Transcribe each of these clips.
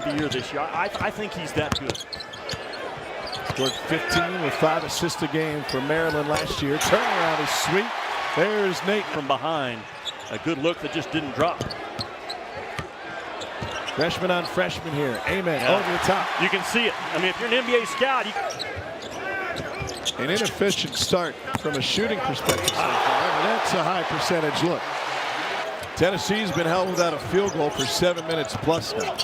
Year this year. I think he's that good. Scored 15 with 5 assists a game for Maryland last year. Turnaround is sweet. There's Nate from behind. A good look that just didn't drop. Freshman on freshman here. Ament over the top. You can see it. I mean, if you're an NBA scout, an inefficient start from a shooting perspective so far, but that's a high percentage look. Tennessee's been held without a field goal for 7 minutes plus now.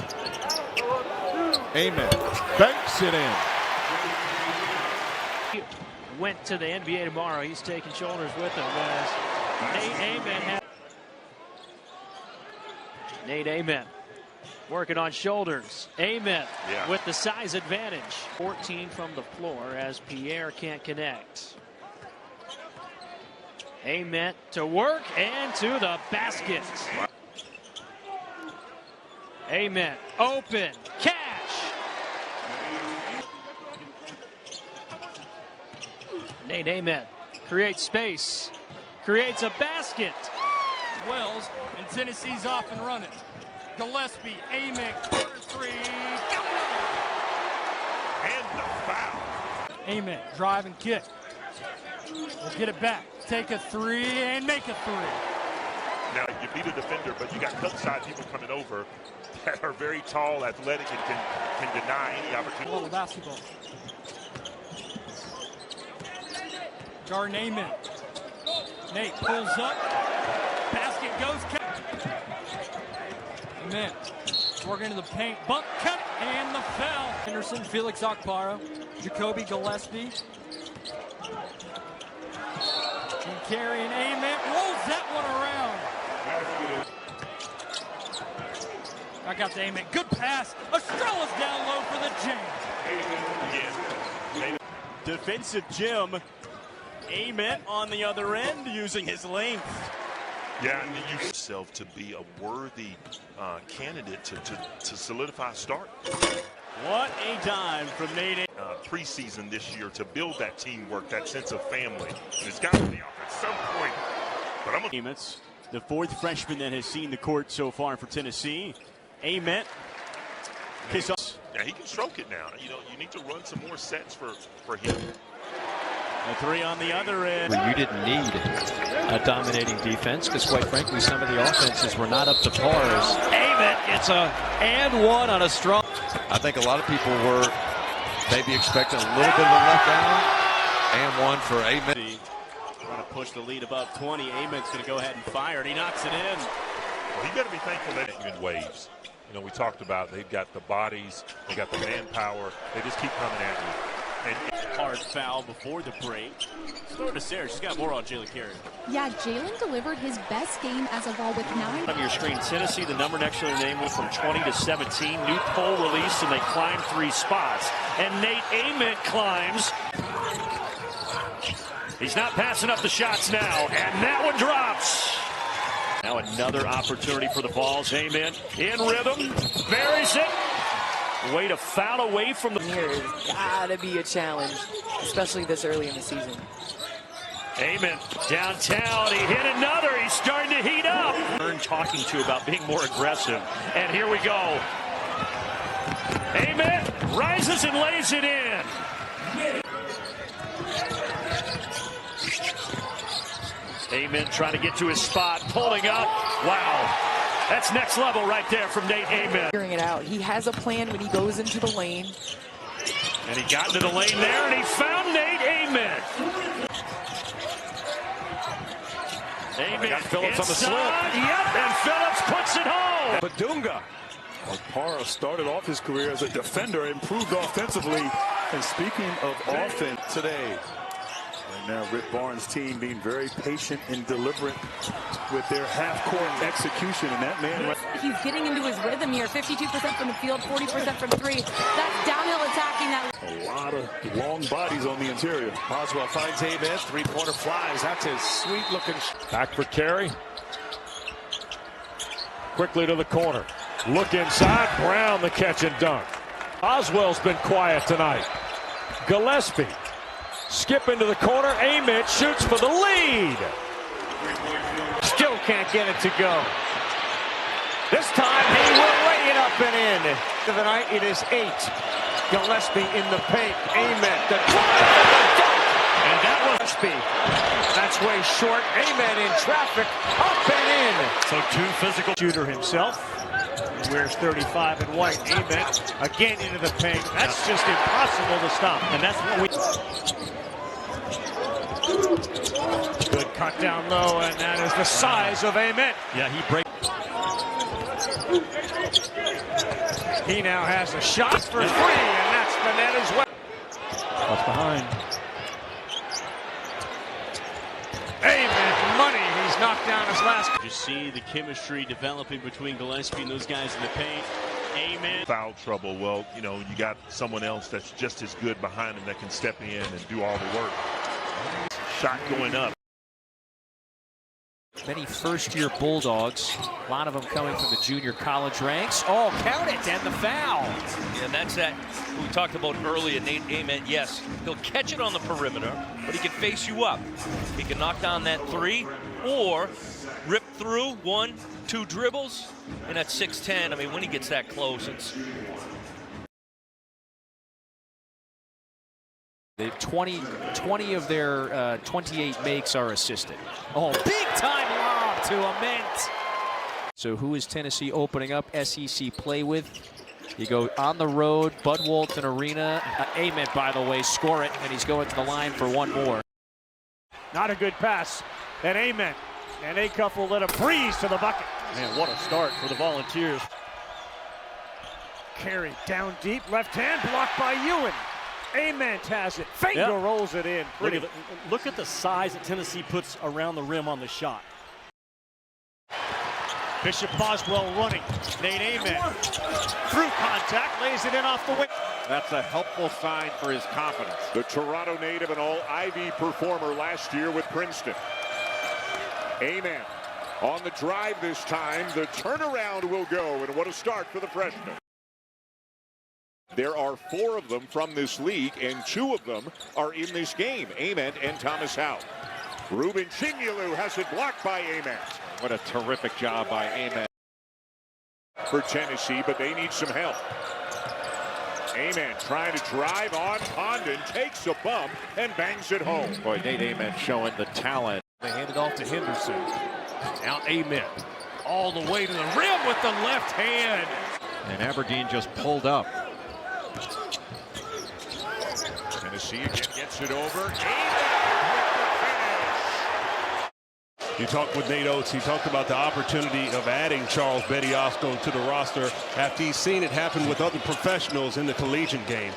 Ament banks it in. Went to the NBA tomorrow. He's taking shoulders with him as Nate Ament working on shoulders. Ament with the size advantage. 14 from the floor as Pierre can't connect. Ament to work and to the basket. Ament open. Cash. Nate Ament creates space. Creates a basket. Wells, and Tennessee's off and running. Gillespie, Ament, corner three. And the foul. Ament, drive and kick. We'll get it back. Take a three and make a three. Now, you beat a defender, but you got cut-side people coming over that are very tall, athletic, and can deny any opportunity. Little basketball. Garden Ament. Nate pulls up. Basket goes. Ament working into the paint. Bump cut and the foul. Henderson, Felix Okpara, Jacoby Gillespie. And carrying Ament rolls that one around. Back out to Ament. Good pass. Estrella's down low for the jam. Defensive Jim. Ament on the other end using his length. Yeah, and you yourself to be a worthy candidate to solidify a start. What a dime from Nate. Preseason this year to build that teamwork, that sense of family. And it's got to be off at some point. But Ament's the fourth freshman that has seen the court so far for Tennessee. Ament. Yeah, he can stroke it now. You know, you need to run some more sets for him. A three on the other end. You didn't need a dominating defense because, quite frankly, some of the offenses were not up to par. Ament gets a and one on a strong. I think a lot of people were maybe expecting a little bit of a letdown. And one for Ament. Trying to push the lead above 20. Ament's going to go ahead and fire, and he knocks it in. Well, you got to be thankful that in waves. You know, we talked about they've got the bodies, they got the manpower. They just keep coming at you. And hard foul before the break. Throw to Sarah. She's got more on Jalen Carey. Yeah, Jalen delivered his best game as of all with 9. On your screen, Tennessee, the number next to their name went from 20 to 17. New poll release, and they climb 3 spots. And Nate Ament climbs. He's not passing up the shots now, and that one drops. Now another opportunity for the Vols. Ament in rhythm, buries it. Way to foul away from the. Here has gotta be a challenge, especially this early in the season. Ament downtown, he hit another, he's starting to heat up. Talking to about being more aggressive, and here we go. Ament rises and lays it in. Ament trying to get to his spot, pulling up. Wow. That's next level right there from Nate Ament. Figuring it out. He has a plan when he goes into the lane. And he got into the lane there, and he found Nate Ament. Ament Phillips on the slip. Yep, and Phillips puts it home. Badunga. Okpara started off his career as a defender, improved offensively. And speaking of offense today, right now Rick Barnes' team being very patient and deliberate with their half-court execution, and that man. He's getting into his rhythm here. 52% from the field, 40% from 3. That's downhill attacking that. A lot of long bodies on the interior. Boswell finds Ament. 3-pointer flies. That's a sweet-looking. Back for Carey. Quickly to the corner. Look inside. Brown the catch and dunk. Oswell's been quiet tonight. Gillespie. Skip into the corner. Ament shoots for the lead. Still can't get it to go. This time he will lay it up and in. To the night, it is 8. Gillespie in the paint. Ament, the drive, the dunk. And that was Gillespie. That's way short. Ament in traffic. Up and in. So 2 physical. Shooter himself. He wears 35 in white. Ament again into the paint. That's just impossible to stop. And that's what we... Good cut down low, and that is the size of Ament. Yeah, he breaks. He now has a shot for 3, and that's the net as well. What's behind? Ament money. He's knocked down his last. You see the chemistry developing between Gillespie and those guys in the paint. Ament. Foul trouble. Well, you know, you got someone else that's just as good behind him that can step in and do all the work. Shot going up. Many first-year Bulldogs, a lot of them coming from the junior college ranks. Oh, count it, and the foul. Yeah, that's that we talked about earlier, Nate Ament. Yes, he'll catch it on the perimeter, but he can face you up. He can knock down that 3 or rip through 1, 2 dribbles, and at 6'10", I mean, when he gets that close, it's... They've 20 of their 28 makes are assisted. Oh, big time lob to Ament. So who is Tennessee opening up SEC play with? You go on the road, Bud Walton Arena. Ament, by the way, score it, and he's going to the line for 1 more. Not a good pass. And Ament. And Acuff will let him breeze to the bucket. Man, what a start for the Volunteers. Carry down deep, left hand blocked by Ewan. Ament has it. Finger rolls it in. Look at the size that Tennessee puts around the rim on the shot. Bishop Boswell running. Nate Ament through contact, lays it in off the wing. That's a helpful sign for his confidence. The Toronto native, an all-Ivy performer last year with Princeton. Ament on the drive this time. The turnaround will go, and what a start for the freshman. There are 4 of them from this league, and 2 of them are in this game, Ament and Thomas Howe. Ruben Chingulu has it blocked by Ament. What a terrific job by Ament for Tennessee, but they need some help. Ament trying to drive on Condon, takes a bump and bangs it home. Boy, Nate Ament showing the talent. They hand it off to Henderson. Now Ament all the way to the rim with the left hand. And Aberdeen just pulled up. Tennessee again gets it over. You talked with Nate Oates. He talked about the opportunity of adding Charles Bediasco to the roster after he's seen it happen with other professionals in the collegiate game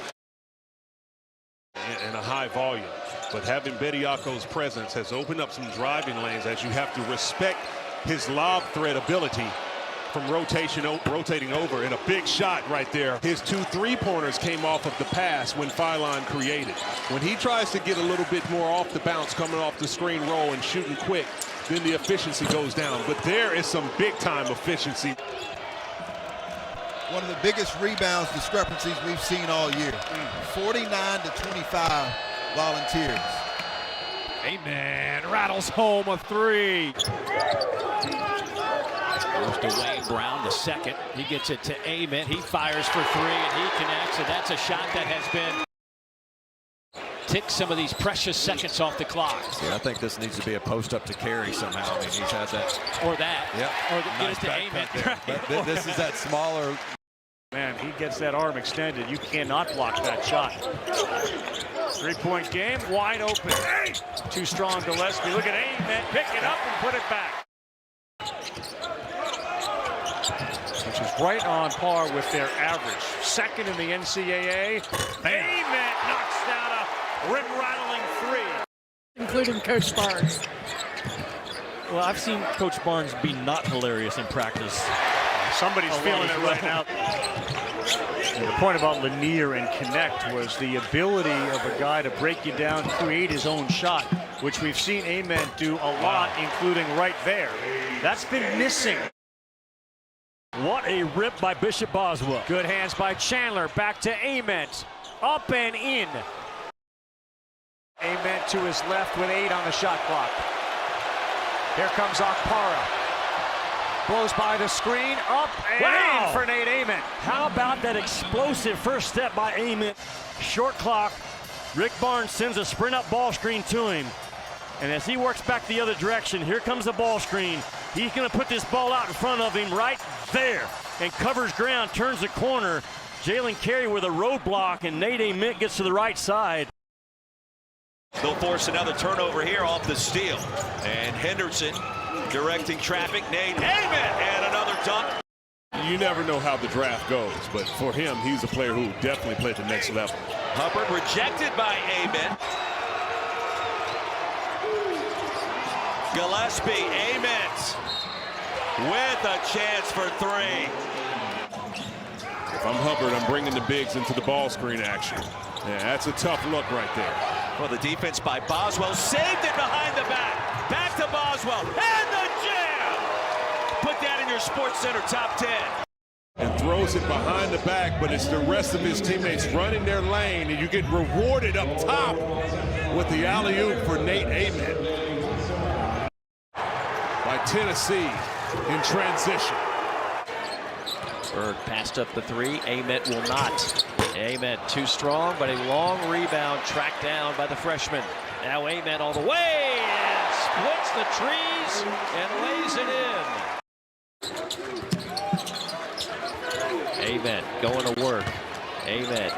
in a high volume. But having Bediaco's presence has opened up some driving lanes as you have to respect his lob threat ability from rotating over, and a big shot right there. His 2 3-pointers came off of the pass when Phylon created. When he tries to get a little bit more off the bounce, coming off the screen roll and shooting quick, then the efficiency goes down. But there is some big-time efficiency. One of the biggest rebounds discrepancies we've seen all year. 49 to 25 Volunteers. Ament rattles home a 3. Goes to Wayne Brown, the second. He gets it to Ament. He fires for 3, and he connects, and that's a shot that has been ticked some of these precious seconds off the clock. See, I think this needs to be a post-up to carry somehow. I mean, he's had that. Or that. Yeah. Or get it to Ament. But this is that smaller. Man, he gets that arm extended. You cannot block that shot. 3-point game, wide open. Too strong, Gillespie. Look at Ament, pick it up and put it back. Which is right on par with their average. Second in the NCAA. Ament knocks down a rim-rattling 3. Including Coach Barnes. Well, I've seen Coach Barnes be not hilarious in practice. Somebody's feeling it right now. And the point about Lanier and Connect was the ability of a guy to break you down, create his own shot, which we've seen Ament do a lot, including right there. That's been missing. What a rip by Bishop Boswell. Good hands by Chandler. Back to Ament. Up and in. Ament to his left with 8 on the shot clock. Here comes Okpara. Blows by the screen, up and in for Nate Ament. How about that explosive first step by Ament? Short clock. Rick Barnes sends a sprint up ball screen to him. And as he works back the other direction, here comes the ball screen. He's going to put this ball out in front of him right there and covers ground, turns the corner. Jalen Carey with a roadblock, and Nate Ament gets to the right side. They'll force another turnover here off the steal. And Henderson directing traffic. Nate Ament and another dunk. You never know how the draft goes, but for him, he's a player who definitely played at the next level. Hubbard rejected by Ament. Gillespie, Ament with a chance for three. If I'm Hubbard, I'm bringing the bigs into the ball screen action. Yeah, that's a tough look right there. Well, the defense by Boswell saved it behind the back. Back to Boswell and the jam. Put that in your Sports Center top 10. And throws it behind the back, but it's the rest of his teammates running their lane, and you get rewarded up top with the alley-oop for Nate Ament by Tennessee in transition. Bird passed up the three. Ament will not. Ament too strong, but a long rebound tracked down by the freshman. Now Ament all the way and splits the trees and lays it in. Ament going to work. Ament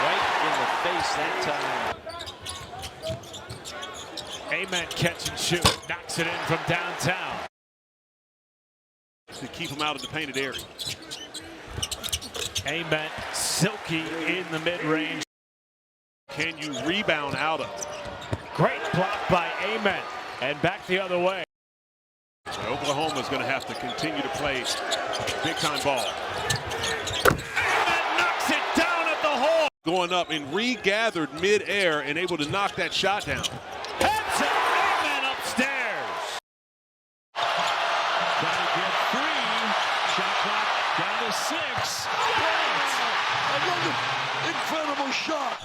right in the face that time. Ament catch and shoot, knocks it in from downtown. To keep him out of the painted area. Ament silky in the mid-range. Can you rebound out of it? Great block by Ament, and back the other way. So Oklahoma's going to have to continue to play big-time ball. Ament knocks it down at the hole. Going up and regathered mid-air and able to knock that shot down. Heads it, Ament upstairs. Gotta get three. Shot clock down to 6. Another incredible shot.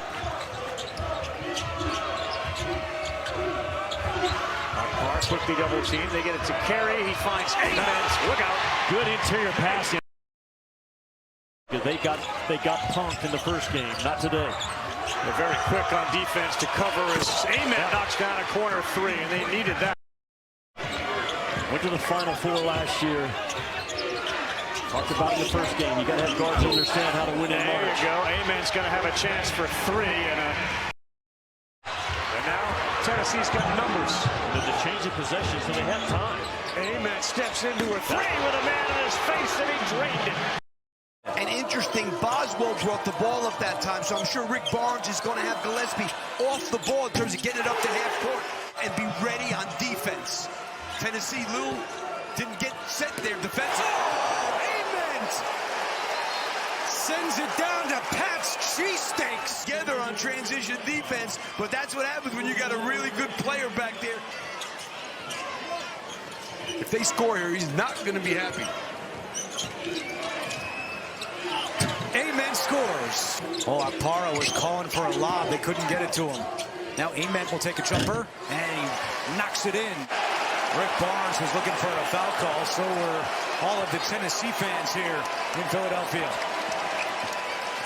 Park quickly double team. They get it to Carey. He finds Ament. Look out. Good interior passing. They got punked in the first game. Not today. They're very quick on defense to cover as Ament knocks down a corner three, and they needed that. Went to the Final Four last year. Talked about in the first game. You got to have guards who understand how to win in March. There you go. Ament's going to have a chance for three. And now Tennessee's got numbers. And to change the possession so they have time. Ament steps into a three with a man on his face, and he drained it. And interesting, Boswell brought the ball up that time, so I'm sure Rick Barnes is going to have Gillespie off the ball in terms of getting it up to half court and be ready on defense. Tennessee, Lou didn't get set there defensively. Ament sends it down to Pat's cheesesteaks. Together on transition defense, but that's what happens when you got a really good player back there. If they score here, he's not going to be happy. Ament scores. Oh, Akpara was calling for a lob. They couldn't get it to him. Now Ament will take a jumper, and he knocks it in. Rick Barnes was looking for a foul call, so were all of the Tennessee fans here in Philadelphia.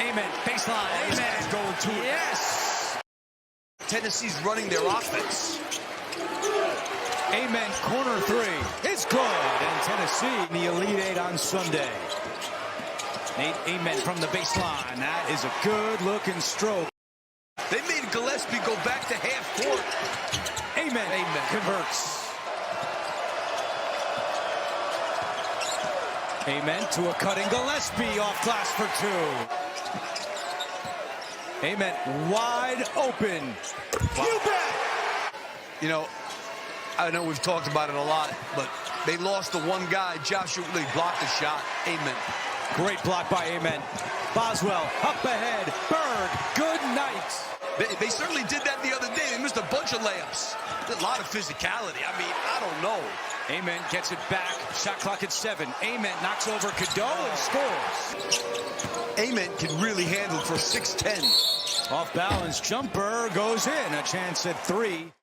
Ament, baseline. Ament going to it. Yes! Tennessee's running their offense. Ament, corner three. It's good. And Tennessee in the Elite Eight on Sunday. Nate Ament from the baseline. That is a good-looking stroke. They made Gillespie go back to half court. Ament converts. Ament to a cutting Gillespie off glass for two. Ament wide open. Wow. You bet! You know, I know we've talked about it a lot, but they lost the one guy. Joshua Lee blocked the shot. Ament. Great block by Ament. Boswell up ahead. Berg, good night. They certainly did that the other day. They missed a bunch of layups. A lot of physicality. I mean, I don't know. Ament gets it back. Shot clock at 7. Ament knocks over Cadeau and scores. Ament can really handle for 6'10". Off balance jumper goes in. A chance at 3.